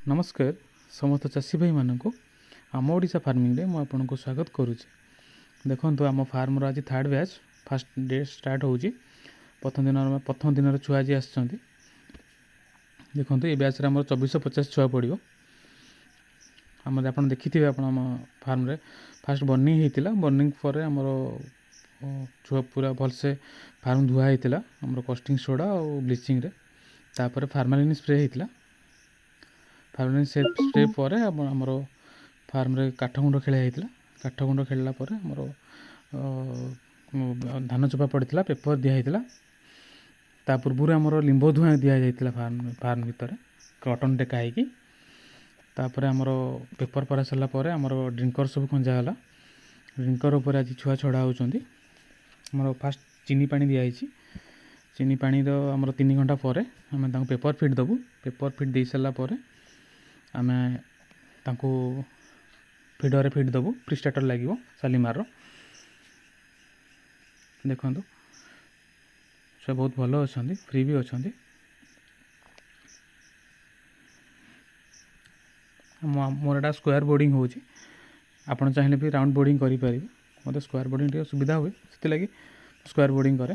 नमस्कार समस्त चाषी भाई मानक आम ओडिशा फार्मिंग रे मैं आपको स्वागत करुच्ची। देखो आम फार्म आज third batch fast day start हो प्रथम दिन छुआ आज आम ये बैच आम 2450 छुआ पड़ो आम आप देखी थे आप फार्म रे फास्ट बर्निंग होता बर्निंग पर आमर छुआ पूरा भलसे फार्म धुआ होता आम कस्टिंग सोडा और ब्लीचिंग रे तापर फार्मालिन स्प्रे होता फार्मालिन स्प्रे पर आमर फार्म रे काठगुंड खेला होता काठगुंड खेलला आमर धान चोपा पड़ता पेपर दिखाई ता पूर्व आमर लिंब धुआं दि जाता फार्म भितर कटन टेका होगी तापर आमर पेपर परा सरला आमर ड्रिंकर सब खंजागला ड्रिंकर उपर आज छुआ छड़ा होती आमर फास्ट चीनी पानी दिखाई चीनी पानी आमर 3 घंटा पर आम पेपर फिट देवु पेपर फिट दे सारापर आम फिडर फिट देवु प्री स्टार्टर लगे सालीमार देखो सब बहुत भल अच्छा फ्री भी अच्छा मोर एटा स्क्वायर बोर्डिंग हो चाहिए भी राउंड बोर्डिंग करें मत स्क्वायर बोर्डिंग टे सुविधा हुए से स्क्वायर बोर्डिंग करे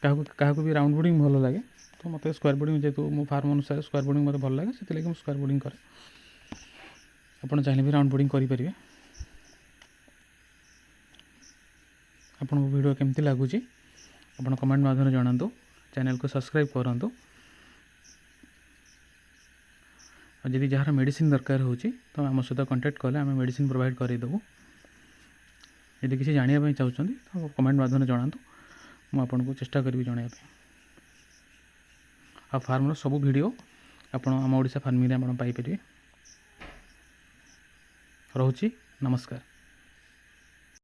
क्या भी राउंड बोर्डिंग भल लगे तो मत स्क्वायर बोर्डिंग जेहतु मो फार्म अनुसार स्क्वायर बोर्डिंग मत भल लगे से स्क्वायर बोर्डिंग करे आपड़ चाहिए भी राउंड बोर्डिंग करेंगे आपन को वीडियो केमती लगुच आप कमेंट माध्यम जनातु चैनल को सब्सक्राइब करूँ जदि जार मेडिसिन दरकार हो तो आम सहित कांटेक्ट कले आम मेडिसिन प्रोवाइड करदेबू यदि किसी जानापी चाहते तो कमेंट माध्यम जनातु मुझे चेष्टा करी जनाया आ फार्म सब वीडियो आप आम ओडिशा फार्मिंग आप पाइपर रोची नमस्कार।